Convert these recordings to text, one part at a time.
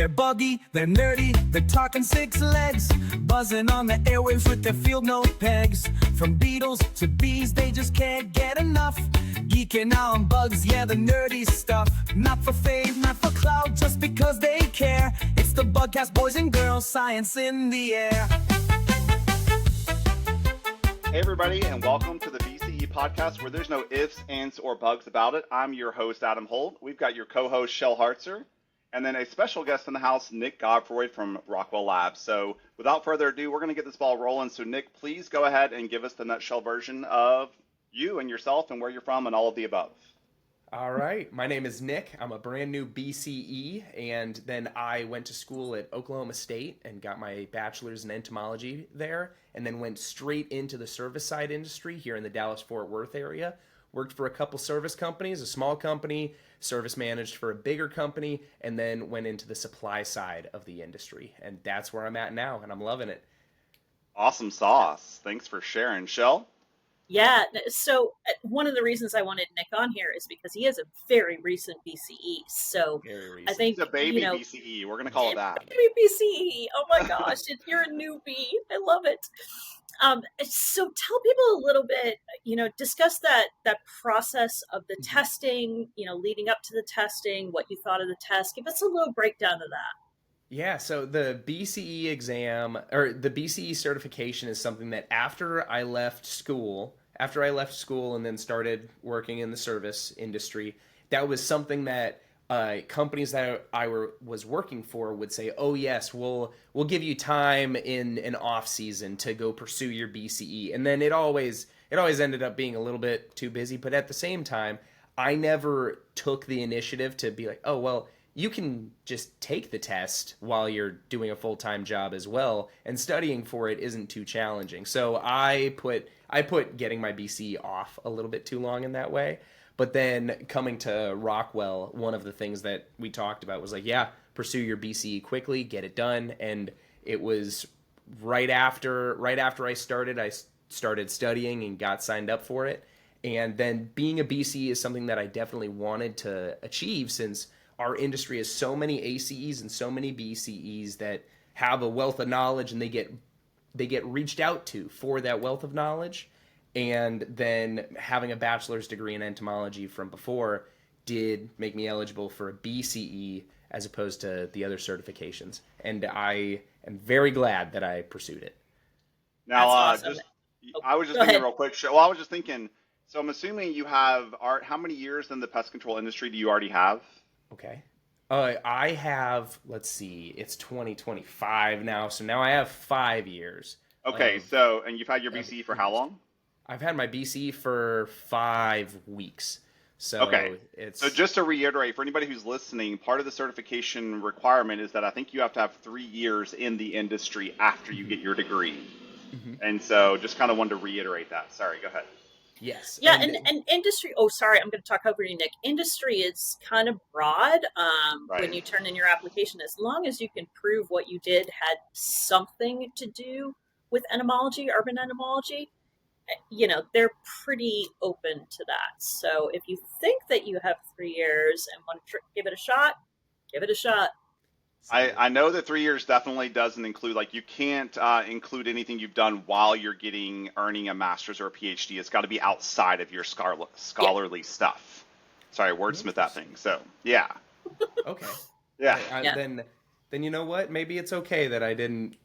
They're buggy, they're nerdy, they're talking six legs, buzzing on the airwaves with their field note pegs. From beetles to bees, they just can't get enough. Geeking out on bugs, yeah, the nerdy stuff. Not for fame, not for clout, just because they care. It's the Bugcast, boys and girls, science in the air. Hey everybody, and welcome to the BCE podcast where there's no ifs, ands, or bugs about it. I'm your host, Adam Holt. We've got your co-host, Shell Hartzer, and then a special guest in the house, Nick Godfroid from Rockwell Labs. So without further ado, we're going to get this ball rolling. So Nick, please go ahead and give us the nutshell version of you and yourself and where you're from and all of the above. All right. My name is Nick. I'm a brand new BCE, and then I went to school at Oklahoma State and got my bachelor's in entomology there, and then went straight into the service side industry here in the Dallas-Fort Worth area. Worked for a couple service companies, a small company, service managed for a bigger company, and then went into the supply side of the industry. And that's where I'm at now, and I'm loving it. Awesome sauce. Thanks for sharing. Shell? Yeah, so one of the reasons I wanted Nick on here is because he is a very recent BCE. So I think he's a baby BCE. We're going to call it that. Baby BCE. Oh my gosh, you're a newbie. I love it. So tell people a little bit, discuss that process of the testing, leading up to the testing, what you thought of the test. Give us a little breakdown of that. Yeah, so the BCE exam, or the BCE certification, is something that after I left school and then started working in the service industry, that was something that companies that I was working for would say, oh yes, we'll give you time in an off season to go pursue your BCE. And then it always ended up being a little bit too busy. But at the same time, I never took the initiative to be like, oh, well, you can just take the test while you're doing a full-time job as well, and studying for it isn't too challenging. So I put getting my BCE off a little bit too long in that way. But then coming to Rockwell, one of the things that we talked about was like, yeah, pursue your BCE quickly, get it done. And it was right after I started studying and got signed up for it. And then being a BCE is something that I definitely wanted to achieve, since our industry has so many ACEs and so many BCEs that have a wealth of knowledge, and they get reached out to for that wealth of knowledge. And then having a bachelor's degree in entomology from before did make me eligible for a BCE as opposed to the other certifications. And I am very glad that I pursued it. Now, awesome. I was just thinking real quick. Well, I was just thinking, so I'm assuming you have, how many years in the pest control industry do you already have? Okay. I have, let's see, it's 2025 now, so now I have 5 years. Okay, and you've had your BCE for how long? I've had my BCE for 5 weeks. So okay. So just to reiterate, for anybody who's listening, part of the certification requirement is that I think you have to have 3 years in the industry after you get your degree. Mm-hmm. And so just kind of wanted to reiterate that. Sorry, go ahead. Yes. Yeah, and industry, I'm going to talk over you, Nick. Industry is kind of broad right. When you turn in your application. As long as you can prove what you did had something to do with entomology, urban entomology, they're pretty open to that. So if you think that you have 3 years and want to give it a shot, give it a shot. I know that 3 years definitely doesn't include, like, you can't include anything you've done while you're earning a master's or a PhD. It's got to be outside of your scholarly stuff. Sorry, wordsmith that thing. So, yeah. Okay. Yeah. Then you know what? Maybe it's okay that I didn't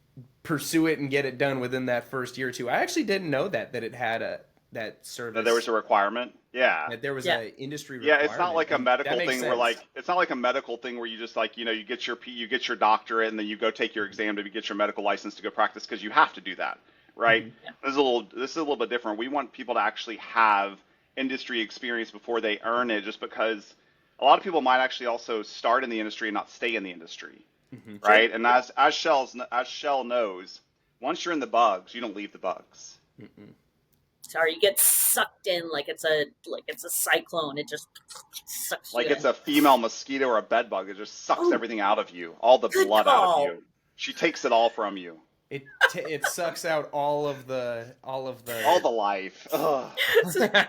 pursue it and get it done within that first year or two. I actually didn't know that it had that service. That there was a requirement. Yeah. That there was an industry requirement. Yeah, it's not like a medical thing sense. where it's not like a medical thing where you just you get your doctorate and then you go take your exam to get your medical license to go practice, because you have to do that, right? Mm-hmm. Yeah. This is a little bit different. We want people to actually have industry experience before they earn it, just because a lot of people might actually also start in the industry and not stay in the industry. Mm-hmm. Right? And as Shell knows, once you're in the bugs, you don't leave the bugs. Mm-mm. Sorry, you get sucked in like it's a cyclone. It just sucks you in. It's a female mosquito or a bed bug. It just sucks everything out of you, all the blood out of you. She takes it all from you. It sucks out all of the All the life. Ugh.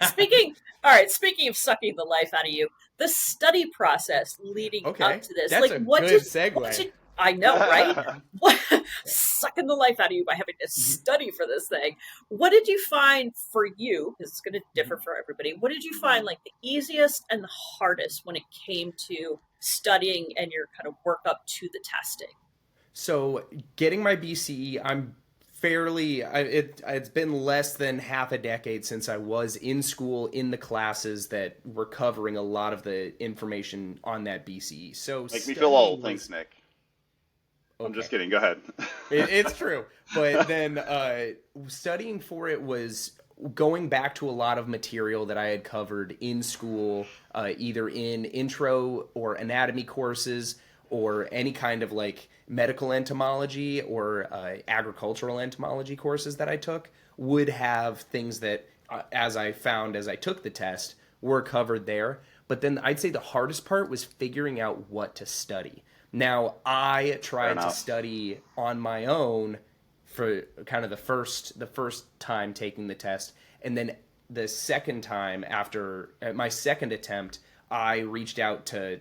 Speaking, all right. Speaking of sucking the life out of you, the study process leading up Okay, to this, that's like, a what good what segue. did I know, right? What, Yeah. sucking the life out of you by having to Mhm, study for this thing. What did you find for you? Because it's going to mhm. differ for everybody. What did you find like the easiest and the hardest when it came to studying and your kind of work up to the testing? So getting my BCE, it's been less than half a decade since I was in school in the classes that were covering a lot of the information on that BCE. So Make me feel studying old. Thanks, was Nick. I'm just okay. kidding. Go ahead. It's true. But then studying for it was going back to a lot of material that I had covered in school, either in intro or anatomy courses or any kind of like medical entomology or agricultural entomology courses that I took would have things that, as I found as I took the test, were covered there. But then I'd say the hardest part was figuring out what to study. Now, I Fair tried to enough. study on my own for kind of the first time taking the test, and then the second time after my second attempt, I reached out to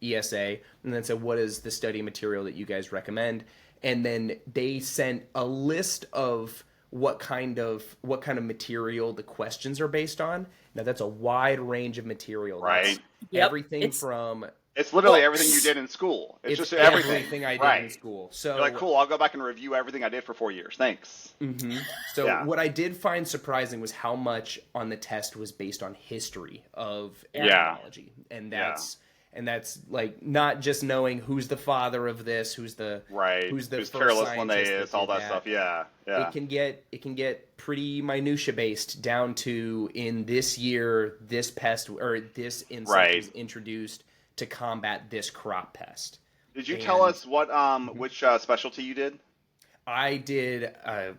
ESA and then said, "What is the study material that you guys recommend?" And then they sent a list of what kind of material the questions are based on. Now that's a wide range of material. That's Right. Yep, everything from It's literally well, everything you did in school. It's it's just everything. everything I did in Right. school. You're like, So, cool. I'll go back and review everything I did for 4 years. Thanks. so Yeah. what I did find surprising was how much on the test was based on history of yeah. Yeah. entomology, and Yeah. that's like not just knowing who's the father of this, Right. who's the Who's first careless scientist that Linnaeus, all did that stuff. that. Yeah. It Yeah. can get pretty minutia based down to in this year this pest or this insect Right. was introduced to combat this crop pest. Did you tell And us what mhm, which specialty you did? I did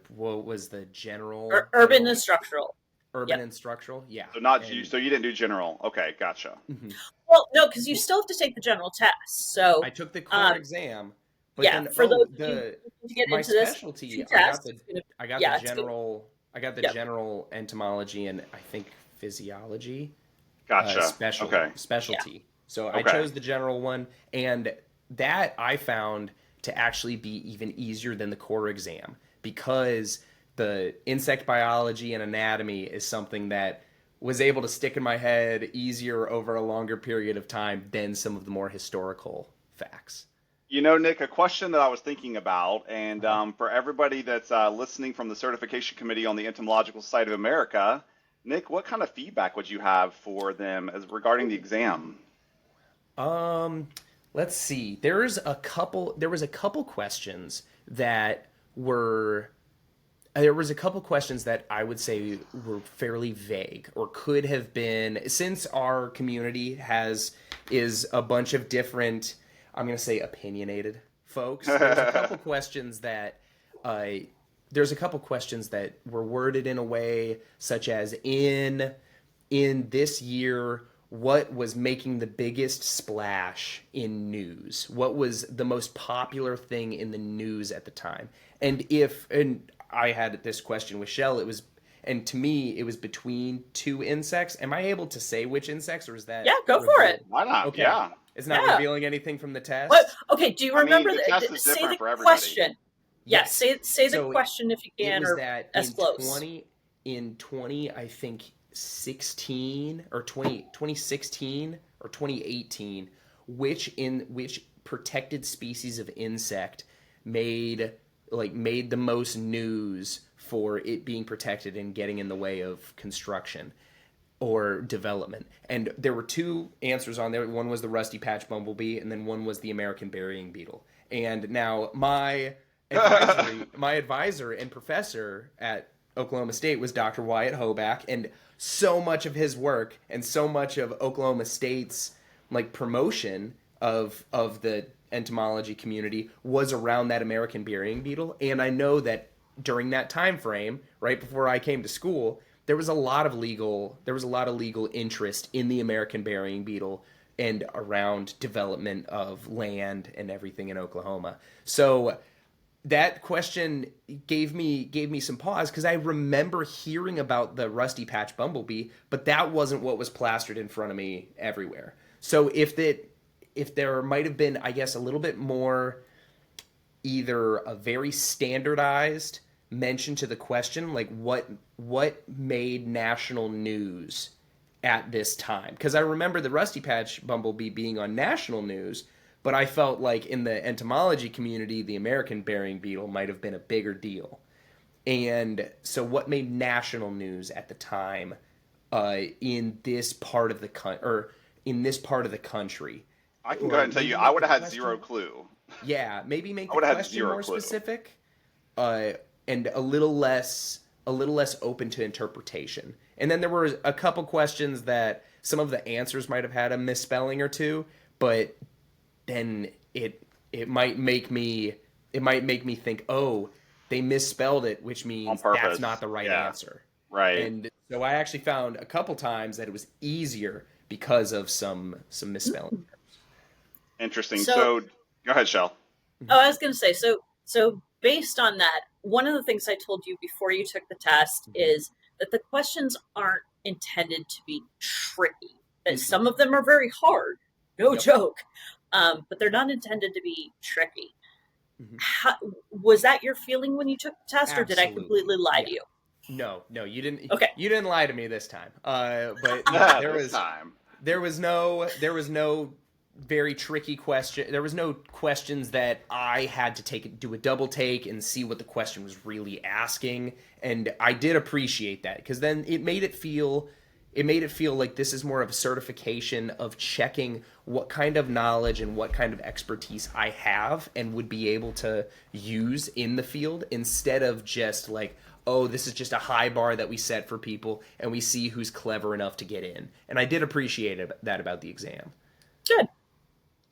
what was the general Urban and structural. urban Yep. and structural? Yeah. So not you. And So you didn't do general. Okay, gotcha. mhm. Well, no, because you Well, still have to take the general test. I So, took the core um, exam, but yeah, then for those of you the looking to get my into this, specialty, two tests. It's gonna, I got the yeah, it's gonna, general yep, entomology and I think physiology Gotcha. Okay. yeah. specialty. So I Okay. chose the general one, and that I found to actually be even easier than the core exam because the insect biology and anatomy is something that was able to stick in my head easier over a longer period of time than some of the more historical facts. You know, Nick, a question that I was thinking about, and Uh-huh. for everybody that's listening from the Certification Committee on the Entomological Society of America, Nick, what kind of feedback would you have for them as regarding the exam? Um, let's see. There was a couple questions that were there was a couple questions that I would say were fairly vague or could have been since our community is a bunch of different, I'm going to say opinionated folks. Uh there's a couple questions that were worded in a way such as in this year, what was making the biggest splash in news? What was the most popular thing in the news at the time? And I had this question with Shell, and to me, it was between two insects. Am I able to say which insects, or is Yeah, that go for it. revealed? Why not? Okay. Yeah. It's not Yeah. revealing anything from the What? test. Okay. Do you I mean, remember the test is say different the for everybody. question? Yeah. Yes. Say the So question if you it can, was or that as close. in 20 I think 16 or 2016 or 2018, which protected species of insect made made the most news for it being protected and getting in the way of construction or development. And there were two answers on there. One was the rusty patch bumblebee, and then one was the American burying beetle. And now my advisor and professor at Oklahoma State was Dr. Wyatt Hoback, and so much of his work and so much of Oklahoma State's like promotion of the entomology community was around that American burying beetle. And I know that during that time frame, right before I came to school, there was a lot of legal interest in the American burying beetle and around development of land and everything in Oklahoma. So that question gave me some pause, because I remember hearing about the rusty patch bumblebee, but that wasn't what was plastered in front of me everywhere. So if there might have been, I guess, a little bit more, either a very standardized mention to the question, like what made national news at this time, because I remember the rusty patch bumblebee being on national news, but I felt like in the entomology community, the American burying beetle might have been a bigger deal. And so what made national news at the time in this part of the country? I can go ahead and tell you, I would have had zero clue. Yeah, maybe make I the would have had question zero more clue. specific, and a little less open to interpretation. And then there were a couple questions that some of the answers might have had a misspelling or two, but then it might make me think, oh, they misspelled it, which means that's not the right answer. Right. And so I actually found a couple times that it was easier because of some misspelling. Interesting. So go ahead, Shell. Oh, I was going to say, so based on that, one of the things I told you before you took the test is that the questions aren't intended to be tricky. That some of them are very hard, no joke, but they're not intended to be tricky. Was that your feeling when you took the test, or did I completely lie to you? No, you didn't. Okay. You didn't lie to me this time. But there was no very tricky question. There was no questions that I had to do a double take and see what the question was really asking. And I did appreciate that, because then it made it feel like this is more of a certification of checking what kind of knowledge and what kind of expertise I have and would be able to use in the field, instead of just like, oh, this is just a high bar that we set for people and we see who's clever enough to get in. And I did appreciate that about the exam. Good.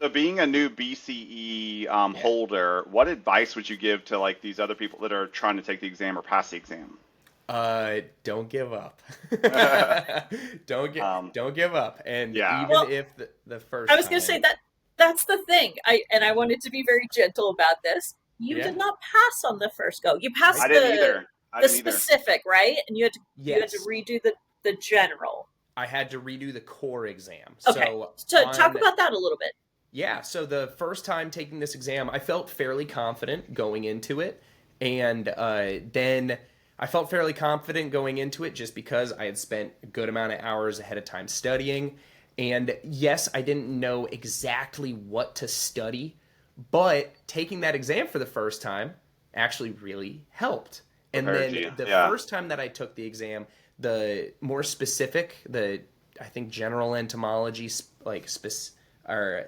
So being a new BCE holder, what advice would you give to like these other people that are trying to take the exam or pass the exam? Don't give up. Don't give up. And if the first I was going to say that's the thing. I wanted to be very gentle about this. You did not pass on the first go. You passed the specific, right? And you had to redo the general. I had to redo the core exam. Okay. So talk about that a little bit. Yeah, so the first time taking this exam, I felt fairly confident going into it. And then I felt fairly confident going into it just because I had spent a good amount of hours ahead of time studying. And yes, I didn't know exactly what to study, but taking that exam for the first time actually really helped. And then the first time that I took the exam, the more specific, I think general entomology, like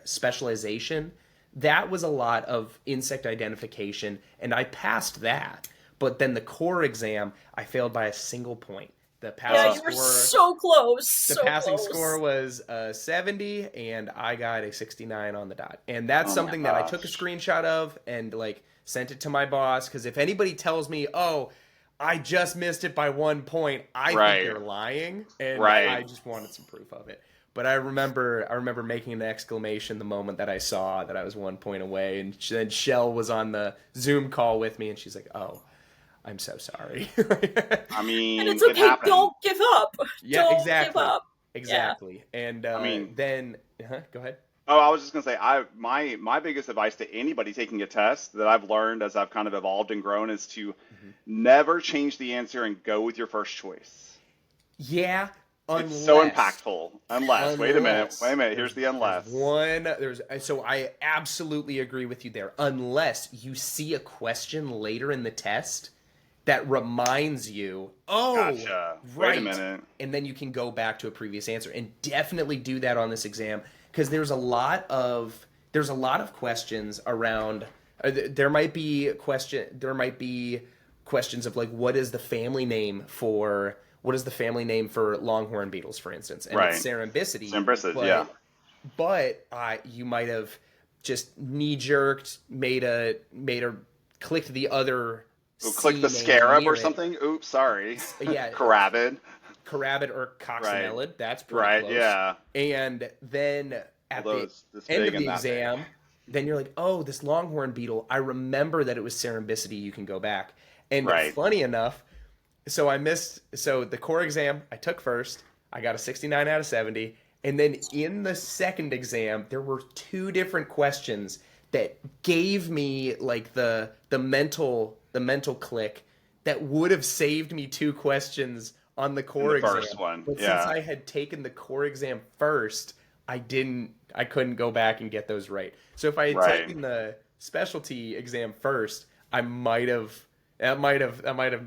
specialization, that was a lot of insect identification, and I passed that. But then the core exam, I failed by a single point. The passing you were so close. The passing score was 70, and I got a 69 on the dot. And that's something that I took a screenshot of and like sent it to my boss, because if anybody tells me, oh, I just missed it by 1 point, I think they're lying, and I just wanted some proof of it. But I remember making an exclamation the moment that I saw that I was 1 point away, and then Shell was on the Zoom call with me, and she's like, "Oh, I'm so sorry." I mean, and it's okay. Don't give up. Yeah, don't exactly. Give up. Exactly. Yeah. And then go ahead. Oh, I was just gonna say, my biggest advice to anybody taking a test that I've learned as I've kind of evolved and grown is to never change the answer and go with your first choice. Yeah. It's so impactful. Unless. Wait a minute. Here's the unless. So I absolutely agree with you there. Unless you see a question later in the test that reminds you, gotcha. Right. Wait a minute. And then you can go back to a previous answer, and definitely do that on this exam, because there's a lot of questions around. There might be questions of like, what is the family name for longhorn beetles, for instance? And it's Cerambycidae. Cerambycidae, But you might have just knee-jerked, clicked the other. Click the scarab or something. Oops, sorry. Yeah. Carabid or coccinellid. Right. That's pretty close. Yeah. And then at the end of the exam, then you're like, oh, this longhorn beetle, I remember that it was serendipity, you can go back. And Right. funny enough, so the core exam I took first, I got a 69 out of 70, and then in the second exam, there were two different questions that gave me like the mental click that would have saved me two questions on the core exam. First one, But yeah. since I had taken the core exam first, I couldn't go back and get those right. So if I had Right. taken the specialty exam first, that might have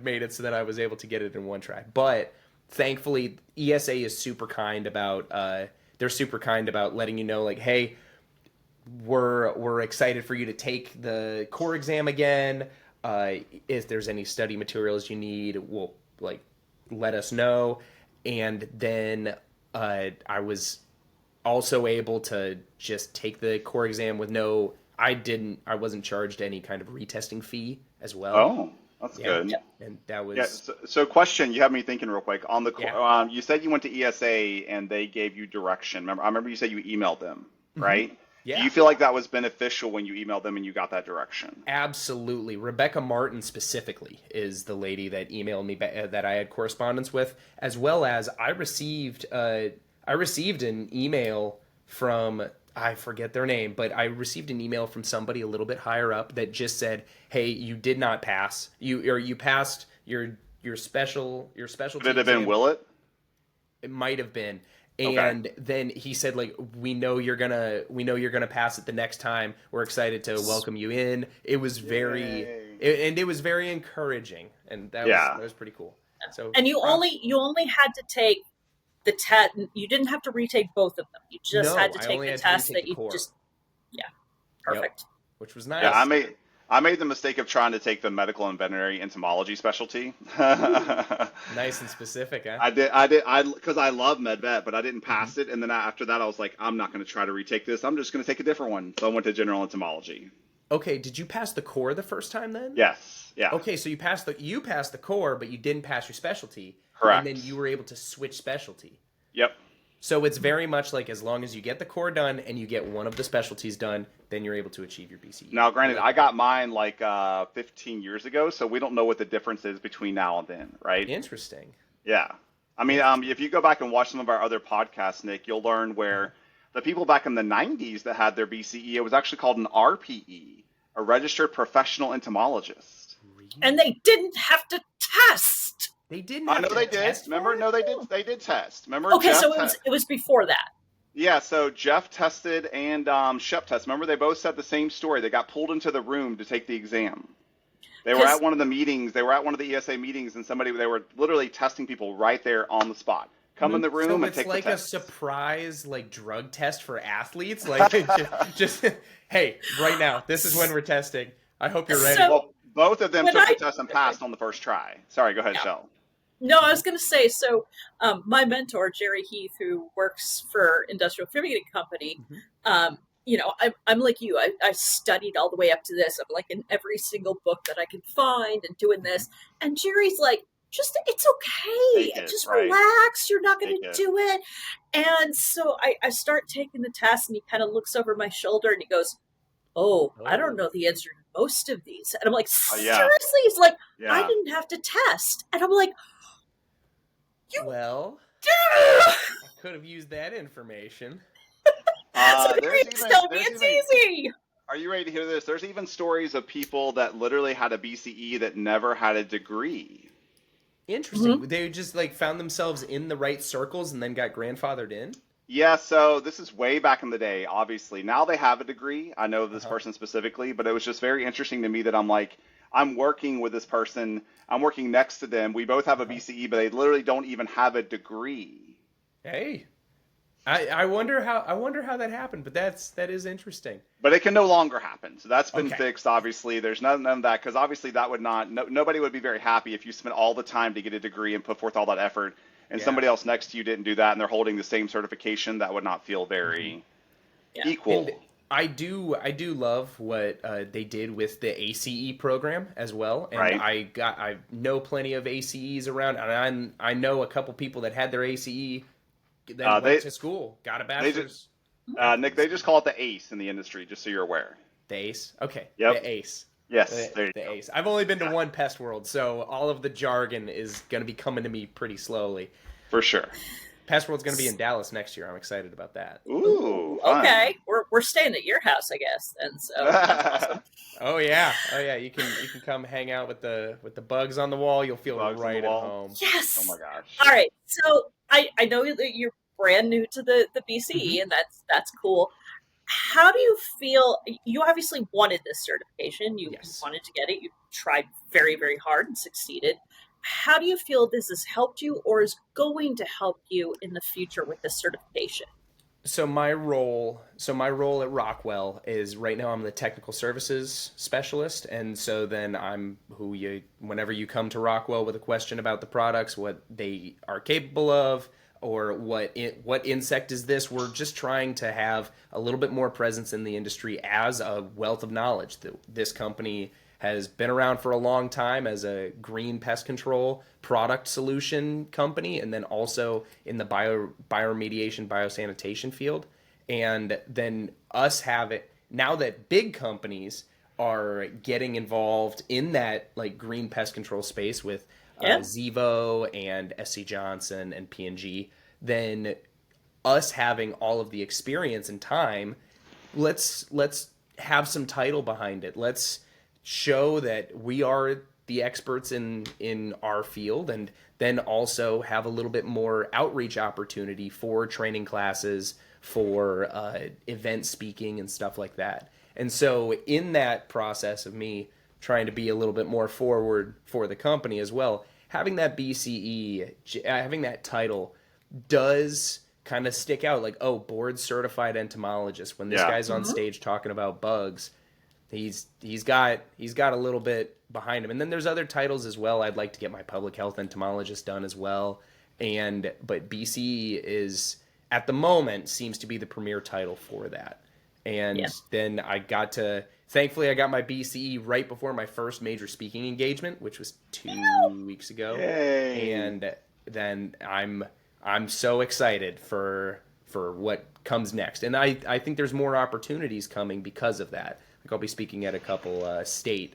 made it so that I was able to get it in one try. But thankfully, ESA is super kind about letting you know, like, hey, we're excited for you to take the core exam again. If there's any study materials you need, we'll like let us know. And then I was also able to just take the core exam with I wasn't charged any kind of retesting fee as well. Oh, that's Yeah. good. Yep. And that was Yeah. So question, you have me thinking real quick on the Yeah. you said you went to ESA and they gave you direction. I remember you said you emailed them, right? Yeah. Do you feel like that was beneficial when you emailed them and you got that direction? Absolutely. Rebecca Martin specifically is the lady that emailed me that I had correspondence with, as well as I received an email from, I forget their name, but I received an email from somebody a little bit higher up that just said, "Hey, you did not pass. You passed your specialty Could it have been exam." Willett? It might have been. Okay. And then he said, like, we know you're gonna pass it the next time. We're excited to welcome you in. It was very encouraging, and that was pretty cool. So And you only had to take the test. You didn't have to retake both of them. You just had to I take only the had to test retake that the you core. just perfect. which was nice. Yeah, I made the mistake of trying to take the medical and veterinary entomology specialty. Nice and specific, huh? Because I love med vet, but I didn't pass it. And then after that, I was like, I'm not going to try to retake this. I'm just going to take a different one. So I went to general entomology. Okay, did you pass the core the first time then? Yes. Yeah. Okay, so you passed the core, but you didn't pass your specialty. Correct. And then you were able to switch specialty. Yep. So it's very much like as long as you get the core done and you get one of the specialties done, then you're able to achieve your BCE. Now, granted, I got mine like 15 years ago, so we don't know what the difference is between now and then, right? Interesting. Yeah. I mean, if you go back and watch some of our other podcasts, Nick, you'll learn where the people back in the 90s that had their BCE, it was actually called an RPE, a registered professional entomologist. And they didn't have to test. They didn't. I have know to they did. test Remember? for it? No, they did. They did test. Remember? Okay, Jeff so it was before that. Yeah, so Jeff tested and Shep tested. Remember, they both said the same story. They got pulled into the room to take the exam. They were at one of the meetings. They were at one of the ESA meetings, and they were literally testing people right there on the spot. Come in the room and take the test. So it's like a surprise, like drug test for athletes. Like, just hey, right now, this is when we're testing. I hope you're ready. So- Well, both of them When took the I- test and passed on the first try. Sorry, go ahead, Yeah. Shell. No, I was going to say, so my mentor, Jerry Heath, who works for Industrial Fumigating Company, I'm like you. I studied all the way up to this. I'm like in every single book that I could find and doing this. And Jerry's like, it's okay. Take it, Just right. relax. You're not going Take to it. do it. And so I start taking the test, and he kind of looks over my shoulder and he goes, oh, I don't know the answer to most of these. And I'm like, yeah. seriously? He's like, Yeah. I didn't have to test. And I'm like, Well, I could have used that information. so there's Jerry told me there's it's even- easy. Are you ready to hear this? There's even stories of people that literally had a BCE that never had a degree. Interesting. They just like found themselves in the right circles and then got grandfathered in. Yeah, so this is way back in the day, obviously. Now they have a degree. I know this person specifically, but it was just very interesting to me that I'm working with this person. I'm working next to them. We both have a BCE, but they literally don't even have a degree. Hey, I wonder how that happened, but that is interesting. But it can no longer happen. So that's been Okay. fixed, obviously. There's none of that, because obviously that would not, nobody would be very happy if you spent all the time to get a degree and put forth all that effort, and Yeah. somebody else next to you didn't do that, and they're holding the same certification. That would not feel very Yeah. equal. And I do love what they did with the ACE program as well. And Right. I know plenty of ACEs around, and I know a couple people that had their ACE that went to school, got a bachelor's. Nick, they just call it the ACE in the industry, just so you're aware. The ACE? Okay. Yep. The ACE. Yes, there you The go. ACE. I've only been to one Pest World, so all of the jargon is going to be coming to me pretty slowly. For sure. Pest World's going to be in Dallas next year. I'm excited about that. Ooh, fun. Okay, we're staying at your house, I guess, and so that's awesome. Oh yeah. You can come hang out with the bugs on the wall. You'll feel Bugs on right the at wall. home. Yes. Oh my gosh. All right. So I know that you're brand new to the BCE, Mm-hmm. and that's cool. How do you feel? You obviously wanted this certification. You Yes. wanted to get it. You tried very, very hard and succeeded. How do you feel this has helped you or is going to help you in the future with this certification? So my role at Rockwell is right now I'm the technical services specialist, and so then whenever you come to Rockwell with a question about the products, what they are capable of, or what insect is this, we're just trying to have a little bit more presence in the industry as a wealth of knowledge. This company has been around for a long time as a green pest control product solution company, and then also in the bioremediation, biosanitation field. And then us have it now that big companies are getting involved in that like green pest control space with Zevo and SC Johnson and P&G, then us having all of the experience and time, let's have some title behind it. Let's show that we are the experts in our field, and then also have a little bit more outreach opportunity for training classes, for event speaking and stuff like that. And so in that process of me trying to be a little bit more forward for the company as well, having that BCE, having that title does kind of stick out, like, oh, board certified entomologist. When this guy's on stage talking about bugs, he's got a little bit behind him. And then there's other titles as well. I'd like to get my public health entomologist done as well. But BCE is at the moment seems to be the premier title for that. And then thankfully I got my BCE right before my first major speaking engagement, which was 2 weeks ago. Yay. And then I'm so excited for what comes next. And I think there's more opportunities coming because of that. Like I'll be speaking at a couple state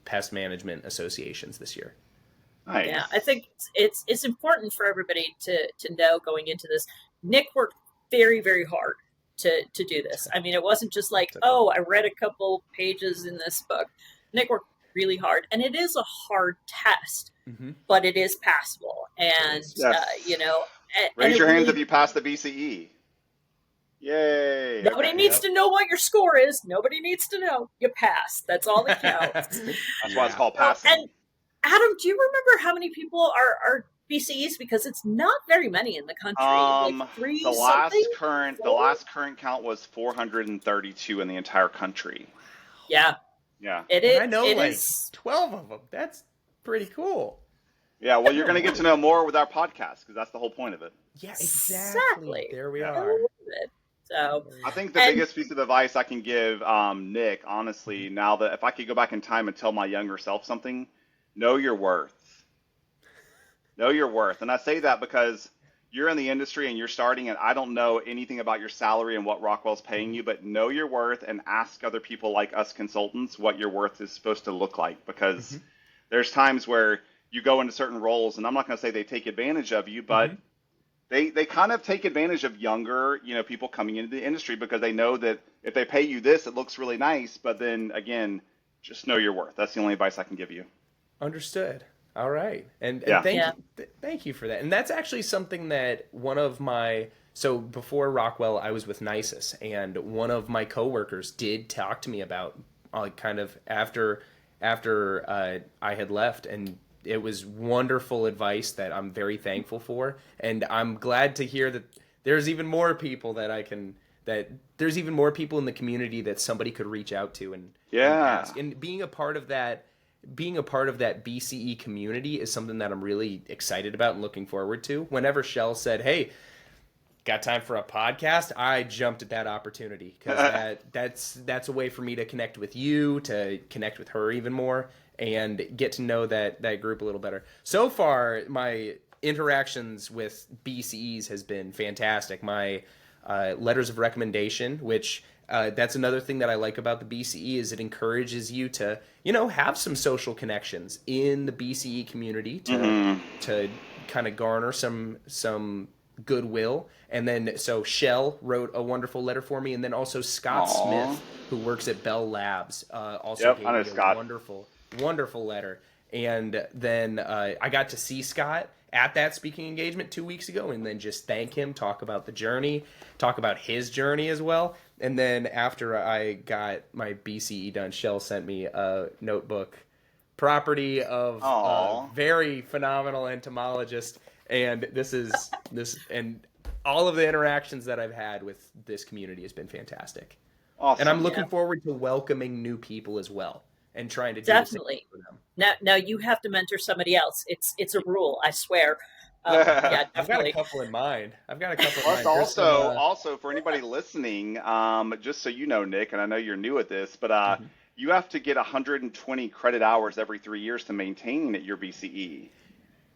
pest management associations this year. Nice. Yeah, I think it's important for everybody to know going into this. Nick worked very, very hard to do this. I mean, it wasn't just like, oh, I read a couple pages in this book. Nick worked really hard, and it is a hard test, but it is passable. And Raise your hands if you pass the BCE. Yay! Nobody needs to know what your score is. Nobody needs to know. You passed. That's all that counts. That's why it's called passing. And Adam, do you remember how many people are BCEs? Because it's not very many in the country. Like three. The last current count was 432 in the entire country. Yeah. Yeah. I know like 12 of them. That's pretty cool. Yeah, well, you're going to get to know more with our podcast because that's the whole point of it. Yeah, exactly. There we are. So I think the biggest piece of advice I can give Nick, honestly, now that if I could go back in time and tell my younger self something, know your worth. Know your worth. And I say that because you're in the industry and you're starting, and I don't know anything about your salary and what Rockwell's paying you, but know your worth and ask other people like us consultants what your worth is supposed to look like, because there's times where you go into certain roles, and I'm not going to say they take advantage of you, but they kind of take advantage of younger, people coming into the industry because they know that if they pay you this, it looks really nice. But then again, just know your worth. That's the only advice I can give you. Understood. All right. And thank you for that. And that's actually something that so before Rockwell, I was with Nisus, and one of my coworkers did talk to me about kind of after I had left, and it was wonderful advice that I'm very thankful for. And I'm glad to hear that there's even more people there's even more people in the community that somebody could reach out to and ask. And being a part of that BCE community is something that I'm really excited about and looking forward to. Whenever Shell said, hey, got time for a podcast, I jumped at that opportunity because that's a way for me to connect with you, to connect with her even more, and get to know that group a little better. So far, my interactions with BCEs has been fantastic. My letters of recommendation, which that's another thing that I like about the BCE is it encourages you to, have some social connections in the BCE community to kind of garner some goodwill. And then so Shell wrote a wonderful letter for me, and then also Scott Smith, who works at Bell Labs, also gave me a wonderful letter. And then I got to see Scott at that speaking engagement 2 weeks ago, and then just thank him, talk about the journey, talk about his journey as well. And then after I got my BCE done, Shell sent me a notebook, property of a very phenomenal entomologist. And and all of the interactions that I've had with this community has been fantastic. Awesome. And I'm looking forward to welcoming new people as well and trying to do definitely for them. Now you have to mentor somebody else. It's a rule, I swear. Yeah, I've got a couple in mind. Also for anybody listening, just so you know, Nick, and I know you're new at this, but you have to get 120 credit hours every 3 years to maintain your BCE.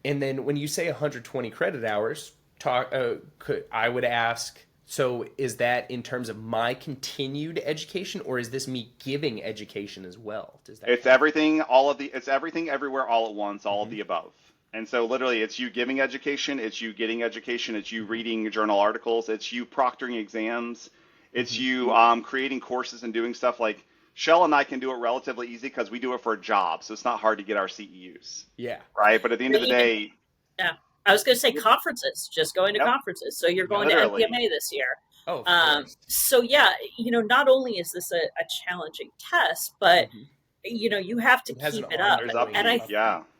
And then when you say 120 credit hours, I would ask, so is that in terms of my continued education, or is this me giving education as well? It's everything, it's everything everywhere all at once, all of the above. And so literally it's you giving education, it's you getting education, it's you reading journal articles, it's you proctoring exams, it's you creating courses and doing stuff like Shell and I can do it relatively easy because we do it for a job, so it's not hard to get our CEUs. Yeah. Right? But at the end of the day... Yeah. I was going to say conferences, just going to conferences. So you're going to NPMA this year. Oh, so yeah, not only is this a challenging test, but you have to keep it up. And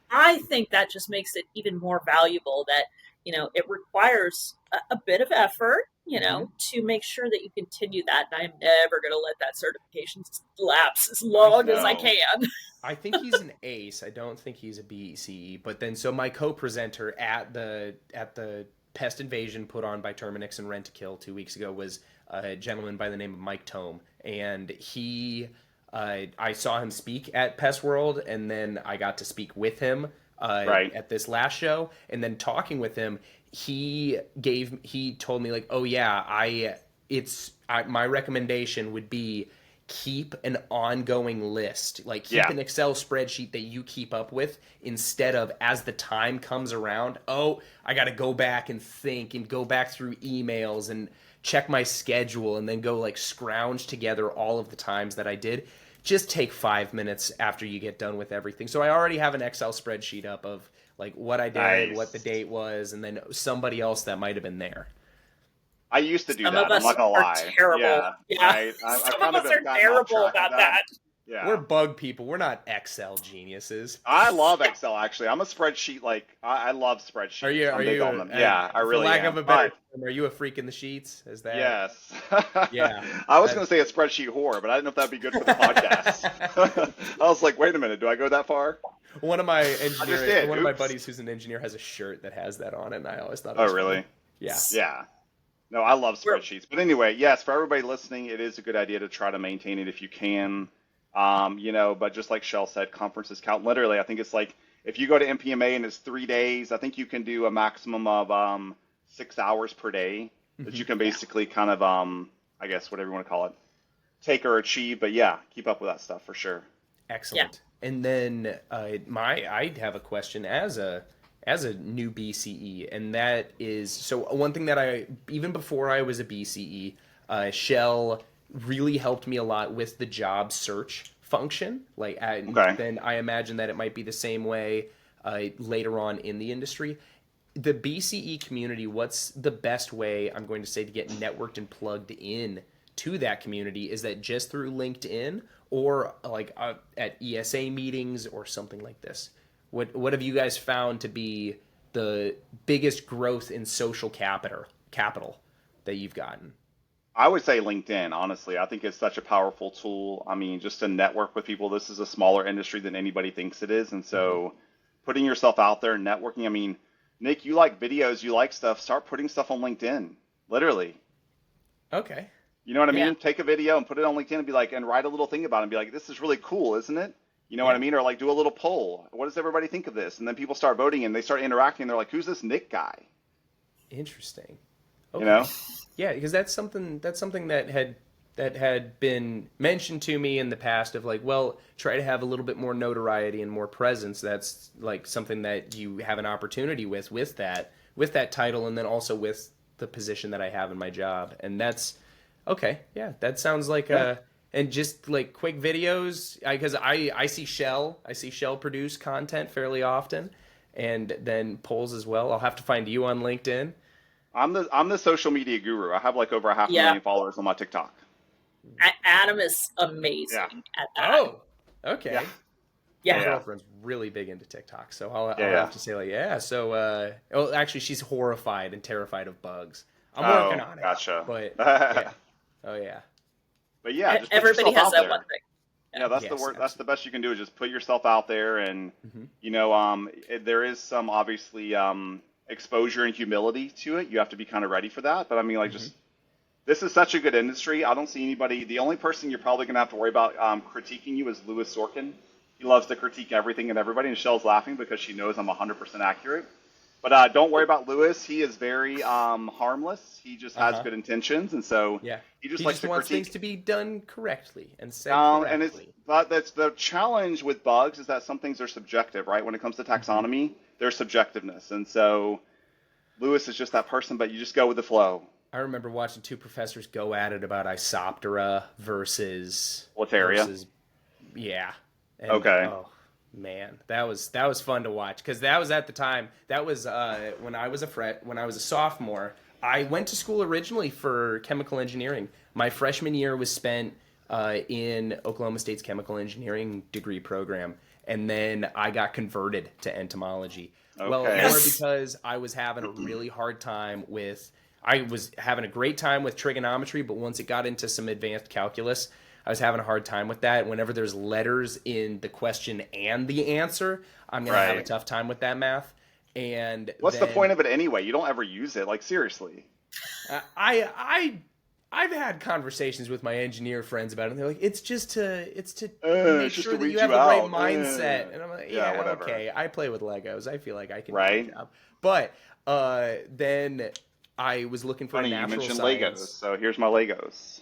I think that just makes it even more valuable that, it requires a bit of effort, to make sure that you continue that. And I'm never going to let that certification lapse as long as I can. I think he's an ace. I don't think he's a BCE. But then, so my co-presenter at the Pest Invasion put on by Terminix and Rent-A-Kill 2 weeks ago was a gentleman by the name of Mike Tome. And I saw him speak at Pest World, and then I got to speak with him at this last show. And then talking with him, he told me like, oh yeah, my recommendation would be keep an ongoing list, like keep an Excel spreadsheet that you keep up with, instead of as the time comes around, I got to go back and think and go back through emails and check my schedule and then go like scrounge together all of the times that I did. Just take 5 minutes after you get done with everything. So I already have an Excel spreadsheet up of like what I did, what the date was, and then somebody else that might have been there. I used to do that. I'm not gonna lie. Terrible. Yeah. Right? Some of us are terrible about that. Yeah. We're bug people. We're not Excel geniuses. I love Excel, actually. I'm a spreadsheet, I love spreadsheets. Are you? Yeah, I really am. For lack of a better term, are you a freak in the sheets? Is that? Yes. Yeah. I was going to say a spreadsheet whore, but I didn't know if that'd be good for the podcast. I was like, wait a minute, do I go that far? One of my buddies who's an engineer has a shirt that has that on it, and I always thought it was really? Funny. Yeah. Yeah. No, I love spreadsheets. But anyway, yes, for everybody listening, it is a good idea to try to maintain it if you can. But just like Shell said, conferences count. Literally, I think it's like if you go to MPMA and it's 3 days, I think you can do a maximum of 6 hours per day that you can basically kind of, I guess, whatever you want to call it, take or achieve. But yeah, keep up with that stuff for sure. Excellent. Yeah. And then I have a question as a new BCE, and that is, so one thing that even before I was a BCE, Shell really helped me a lot with the job search function. Then I imagine that it might be the same way later on in the industry. The BCE community, what's the best way, I'm going to say, to get networked and plugged in to that community? Is that just through LinkedIn or at ESA meetings or something like this? What have you guys found to be the biggest growth in social capital that you've gotten? I would say LinkedIn, honestly. I think it's such a powerful tool. I mean, just to network with people. This is a smaller industry than anybody thinks it is. And so putting yourself out there, networking. I mean, Nick, you like videos, you like stuff. Start putting stuff on LinkedIn, literally. Okay. You know what I mean? Take a video and put it on LinkedIn and be like, and write a little thing about it and be like, this is really cool, isn't it? You know what I mean? Or like do a little poll. What does everybody think of this? And then people start voting and they start interacting. And they're like, who's this Nick guy? Interesting. Okay. Yeah, because that's something that had been mentioned to me in the past of like, well, try to have a little bit more notoriety and more presence. That's like something that you have an opportunity with that title, and then also with the position that I have in my job. And that's okay. Yeah, that sounds like and just like quick videos, because I see Shell produce content fairly often, and then polls as well. I'll have to find you on LinkedIn. I'm the social media guru. I have like over a half a Yeah. million followers on my TikTok. Adam is Yeah. amazing at that. Oh, okay. Yeah. My Yeah. girlfriend's really big into TikTok, so I'll Yeah. have to say like, yeah. So, well, actually, she's horrified and terrified of bugs. I'm Oh, working on it. gotcha. But yeah. Oh yeah. But yeah, just put Everybody yourself has out that there. one thing. Yeah, that's Yes, the word. That's absolutely. the best you can do is just put yourself out there, and there is some obviously exposure and humility to it. You have to be kind of ready for that. But I mean, like, just this is such a good industry. I don't see anybody. The only person you're probably gonna have to worry about critiquing you is Louis Sorkin. He loves to critique everything and everybody, and Michelle's laughing because she knows I'm 100% accurate. But don't worry about Louis. He is very harmless. He just has good intentions, and so Yeah. he just He likes just to wants critique. things to be done correctly and said And it's correctly. but that's the challenge with bugs is that some things are subjective, right? When it comes to taxonomy, there's subjectiveness, and so Lewis is just that person, but you just go with the flow. I remember watching two professors go at it about Isoptera Lataria. versus yeah. And, Okay. oh man, that was fun to watch because that was at the time. That was when I was a sophomore. I went to school originally for chemical engineering. My freshman year was spent in Oklahoma State's chemical engineering degree program, and then I got converted to entomology. Well, Okay. more because I was having a really hard time with. I was having a great time with trigonometry, but once it got into some advanced calculus, I was having a hard time with that. Whenever there's letters in the question and the answer, I'm going to have a Right. tough time with that math. And What's the then, point of it anyway? You don't ever use it. Like seriously. I've had conversations with my engineer friends about it, and they're like, it's to It's make just sure to that weed you have you the right out. mindset. And I'm like, Yeah, yeah, whatever. okay. I play with Legos. I feel like I can Right. do the job. But then I was looking for Funny a you natural mentioned science. Legos, so here's my Legos.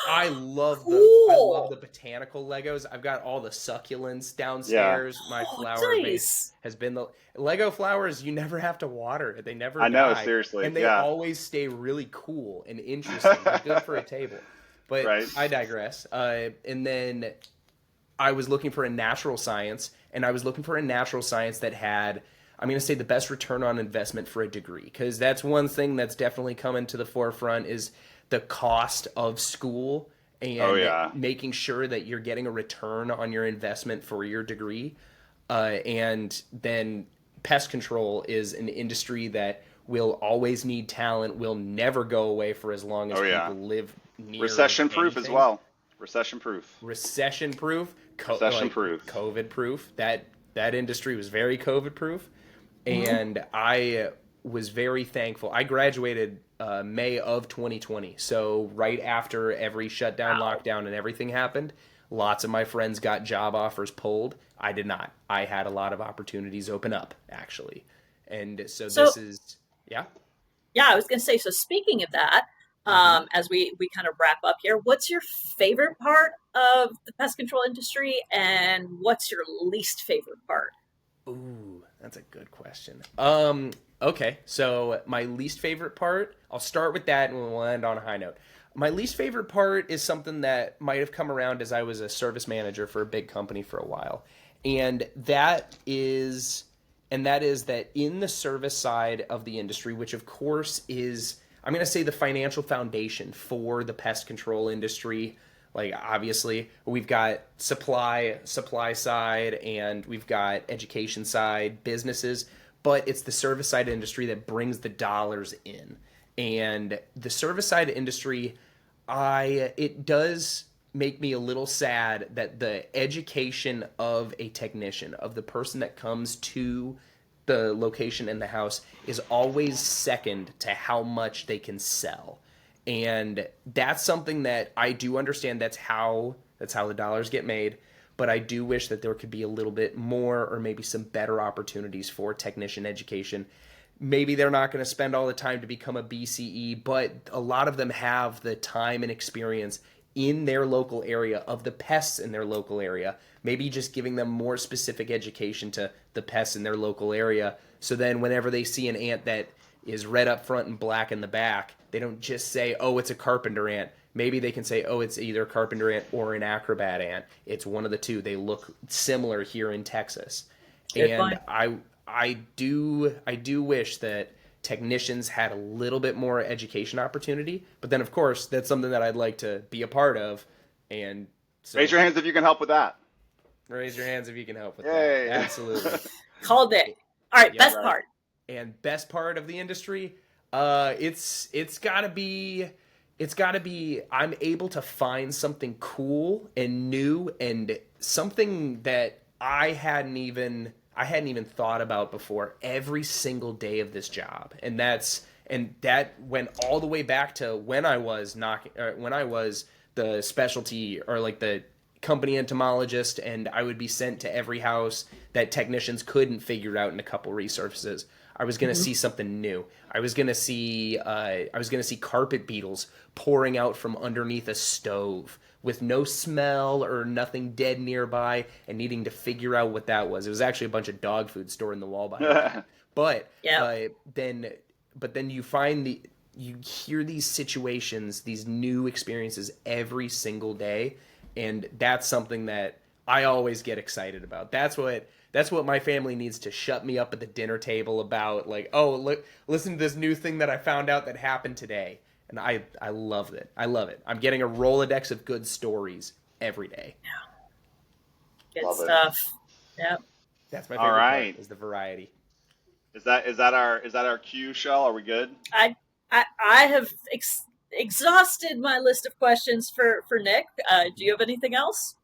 I love Cool. the botanical Legos. I've got all the succulents downstairs. My Oh, flower nice. vase has been the Lego flowers. You never have to water. They never I know, die. seriously, And they yeah. always stay really cool and interesting. They're good for a table. But Right. I digress. And then I was looking for a natural science, and I was looking for a natural science that had, I'm going to say, the best return on investment for a degree, because that's one thing that's definitely coming to the forefront is the cost of school and Oh, yeah. making sure that you're getting a return on your investment for your degree. And then pest control is an industry that will always need talent, will never go away for as long as Oh, yeah. people live near Recession proof as anything. well. Recession proof. Recession proof, Recession proof. COVID proof. That industry was very COVID proof, Mm-hmm. and I was very thankful. I graduated May of 2020, so right after every shutdown, lockdown, and everything happened. Lots of my friends got job offers pulled. I did not. I had a lot of opportunities open up, actually, and so this is yeah. Yeah, I was going to say, so speaking of that, as we kind of wrap up here, what's your favorite part of the pest control industry and what's your least favorite part? Ooh, that's a good question. Okay, so my least favorite part, I'll start with that and we'll end on a high note. My least favorite part is something that might have come around as I was a service manager for a big company for a while. And that is that in the service side of the industry, which of course is, I'm going to say, the financial foundation for the pest control industry. Like, obviously, we've got supply side, and we've got education side, businesses, but it's the service side industry that brings the dollars in. And the service side industry, it does make me a little sad that the education of a technician, of the person that comes to the location in the house, is always second to how much they can sell. And that's something that I do understand. That's how the dollars get made. But I do wish that there could be a little bit more, or maybe some better opportunities for technician education. maybe they're not going to spend all the time to become a BCE, but a lot of them have the time and experience in their local area of the pests in their local area. Maybe just giving them more specific education to the pests in their local area. So then whenever they see an ant that is red up front and black in the back, they don't just say, oh, it's a carpenter ant. Maybe they can say, oh, it's either a carpenter ant or an acrobat ant. It's one of the two. They look similar here in Texas. Good And point. I do wish that technicians had a little bit more education opportunity, but then of course that's something that I'd like to be a part of. And so, Raise your hands if you can help with that. raise your hands if you can help with Yay. that. Absolutely. Called it. All right, Yeah, best right. part. And best part of the industry, it's gotta be I'm able to find something cool and new and something that I hadn't even thought about before every single day of this job. And that went all the way back to when I was the specialty or like the company entomologist, and I would be sent to every house that technicians couldn't figure out in a couple resources. I was going to see something new. I was going to see carpet beetles pouring out from underneath a stove with no smell or nothing dead nearby, and needing to figure out what that was. It was actually a bunch of dog food stored in the wall behind me. But Yeah. then you hear these situations, these new experiences every single day, and that's something that I always get excited about. That's what my family needs to shut me up at the dinner table about. Like, oh, look, listen to this new thing that I found out that happened today. And I love it. I love it. I'm getting a Rolodex of good stories every day. Good Love it. stuff. Yep. That's my All favorite right. part, is the variety. Is that our cue, Shell? Are we good? I have exhausted my list of questions for Nick. Do you have anything else?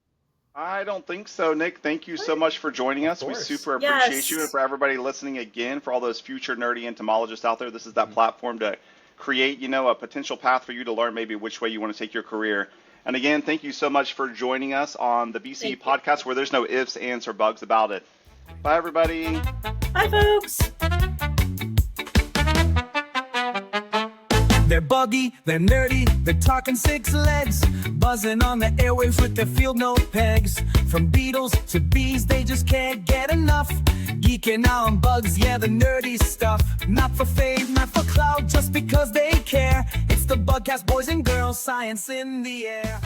I don't think so, Nick. Thank you so much for joining us. We course. super appreciate Yes. you, and for everybody listening again, for all those future nerdy entomologists out there, this is that platform to create, a potential path for you to learn maybe which way you want to take your career. And again, thank you so much for joining us on the BCE Thank you. podcast, where there's no ifs, ands, or bugs about it. Bye, everybody. Bye, folks. They're buggy, they're nerdy, they're talking six legs, buzzing on the airwaves with their field note pegs. From beetles to bees, they just can't get enough. Geeking out on bugs, yeah, the nerdy stuff. Not for fame, not for clout, just because they care. It's the Bugcast boys and girls, science in the air.